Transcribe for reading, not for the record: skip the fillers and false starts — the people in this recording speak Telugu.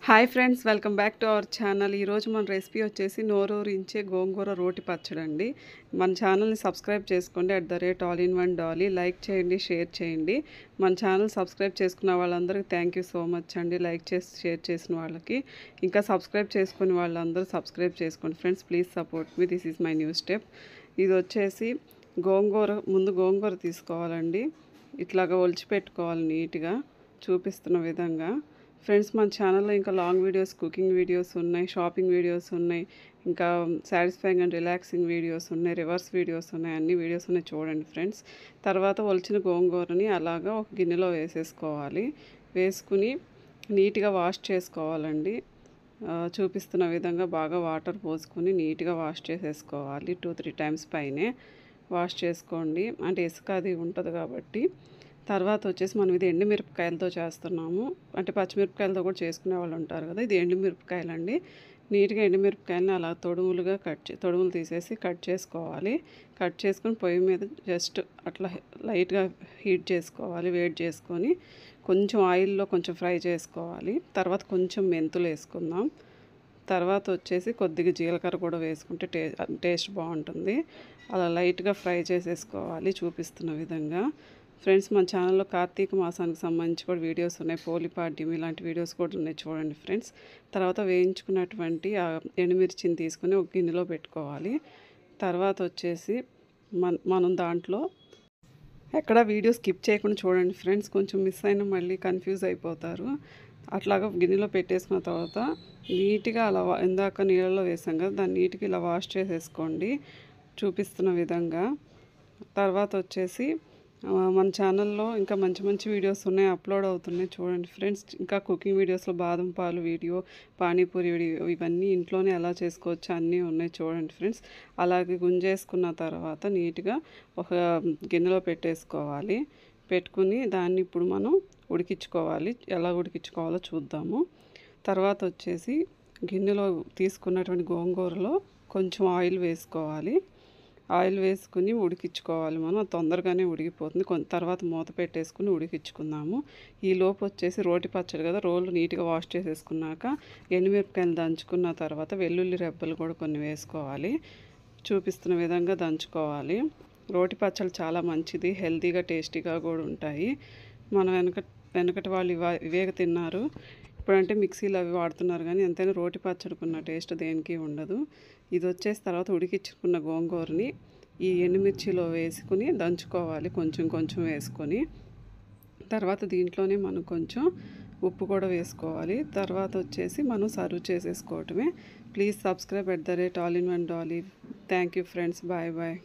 Hi friends, welcome back to our channel. ఈరోజు మన రెసిపీ వచ్చేసి నోరూరించే గోంగూర రోటి పచ్చడి అండి. మన ఛానల్ని సబ్స్క్రైబ్ చేసుకోండి @all-in-one-dolly. లైక్ చేయండి, షేర్ చేయండి. మన ఛానల్ సబ్స్క్రైబ్ చేసుకున్న వాళ్ళందరికీ థ్యాంక్ యూ సో మచ్ అండి. లైక్ చేసి షేర్ చేసిన వాళ్ళకి, ఇంకా సబ్స్క్రైబ్ చేసుకుని వాళ్ళందరూ సబ్స్క్రైబ్ చేసుకోండి friends. Please support me. This is my new step. ఇది వచ్చేసి గోంగూర తీసుకోవాలండి. ఇట్లాగా ఒలిచిపెట్టుకోవాలి నీట్గా చూపిస్తున్న విధంగా. ఫ్రెండ్స్, మన ఛానల్లో ఇంకా లాంగ్ వీడియోస్, కుకింగ్ వీడియోస్ ఉన్నాయి, షాపింగ్ వీడియోస్ ఉన్నాయి, ఇంకా సాటిస్ఫైయింగ్ అండ్ రిలాక్సింగ్ వీడియోస్ ఉన్నాయి, రివర్స్ వీడియోస్ ఉన్నాయి, అన్ని వీడియోస్ ఉన్నాయి, చూడండి ఫ్రెండ్స్. తర్వాత ఒలిచిన గోంగూరని అలాగా ఒక గిన్నెలో వేసేసుకోవాలి. వేసుకుని నీట్గా వాష్ చేసుకోవాలండి. చూపిస్తున్న విధంగా బాగా వాటర్ పోసుకొని నీట్గా వాష్ చేసేసుకోవాలి. 2-3 టైమ్స్ పైనే వాష్ చేసుకోండి, అంటే ఇసుక అది ఉంటుంది కాబట్టి. తర్వాత వచ్చేసి మనం ఇది ఎండుమిరపకాయలతో చేస్తున్నాము, అంటే పచ్చిమిరపకాయలతో కూడా చేసుకునే వాళ్ళు ఉంటారు కదా. ఇది ఎండుమిరపకాయలండి. నీట్గా ఎండుమిరపకాయలని అలా తొడుములు తీసేసి కట్ చేసుకోవాలి. కట్ చేసుకొని పొయ్యి మీద జస్ట్ అట్లా లైట్గా హీట్ చేసుకోవాలి. వేడి చేసుకొని కొంచెం ఆయిల్లో కొంచెం ఫ్రై చేసుకోవాలి. తర్వాత కొంచెం మెంతులు వేసుకుందాం. తర్వాత వచ్చేసి కొద్దిగా జీలకర్ర కూడా వేసుకుంటే టేస్ట్ బాగుంటుంది. అలా లైట్గా ఫ్రై చేసేసుకోవాలి చూపిస్తున్న విధంగా. ఫ్రెండ్స్, మన ఛానల్లో కార్తీక మాసానికి సంబంధించి కూడా వీడియోస్ ఉన్నాయి, పోలిపాడ్యం ఇలాంటి వీడియోస్ కూడా ఉన్నాయి, చూడండి ఫ్రెండ్స్. తర్వాత వేయించుకున్నటువంటి ఆ ఎండుమిర్చిని తీసుకుని ఒక గిన్నెలో పెట్టుకోవాలి. తర్వాత వచ్చేసి మనం దాంట్లో ఎక్కడ వీడియో స్కిప్ చేయకుండా చూడండి ఫ్రెండ్స్. కొంచెం మిస్ అయినా మళ్ళీ కన్ఫ్యూజ్ అయిపోతారు. అట్లాగా గిన్నెలో పెట్టేసుకున్న తర్వాత నీట్గా అలా ఇందాక నీళ్ళలో వేసాం కదా, దాన్ని నీట్గా ఇలా వాష్ చేసేసుకోండి చూపిస్తున్న విధంగా. తర్వాత వచ్చేసి మన ఛానల్లో ఇంకా మంచి మంచి వీడియోస్ ఉన్నాయి, అప్లోడ్ అవుతున్నాయి, చూడండి ఫ్రెండ్స్. ఇంకా కుకింగ్ వీడియోస్లో బాదం పాలు వీడియో, పానీపూరి వీడియో, ఇవన్నీ ఇంట్లోనే ఎలా చేసుకోవచ్చు అన్నీ ఉన్నాయి, చూడండి ఫ్రెండ్స్. అలాగే గుంజేసుకున్న తర్వాత నీట్గా ఒక గిన్నెలో పెట్టేసుకోవాలి. పెట్టుకుని దాన్ని ఇప్పుడు మనం ఉడికించుకోవాలి. ఎలా ఉడికించుకోవాలో చూద్దాము. తర్వాత వచ్చేసి గిన్నెలో తీసుకున్నటువంటి గోంగూరలో కొంచెం ఆయిల్ వేసుకోవాలి. ఆయిల్ వేసుకుని ఉడికించుకోవాలి. మనం తొందరగానే ఉడికిపోతుంది. తర్వాత మూత పెట్టేసుకుని ఉడికించుకుందాము. ఈ లోపు వచ్చేసి రోటి పచ్చడి కదా, రోలు నీట్గా వాష్ చేసేసుకున్నాక ఎండుమిరపకాయలు దంచుకున్న తర్వాత వెల్లుల్లి రెబ్బలు కూడా కొన్ని వేసుకోవాలి. చూపిస్తున్న విధంగా దంచుకోవాలి. రోటి పచ్చడి చాలా మంచిది, హెల్తీగా టేస్టీగా కూడా ఉంటాయి. మనం వెనకటి వాళ్ళు ఇవే తిన్నారు. ఇప్పుడంటే మిక్సీలు అవి వాడుతున్నారు, కానీ ఎంతైనా రోటి పచ్చడికున్న టేస్ట్ దేనికి ఉండదు. ఇది వచ్చేసి తర్వాత ఉడికించుకున్న గోంగూరని ఈ ఎండుమిర్చిలో వేసుకుని దంచుకోవాలి, కొంచెం కొంచెం వేసుకొని. తర్వాత దీంట్లోనే మనం కొంచెం ఉప్పు కూడా వేసుకోవాలి. తర్వాత వచ్చేసి మనం సర్వ్ చేసేసుకోవటమే. Please subscribe @all-in-one-dolly. Thank you friends. Bye bye.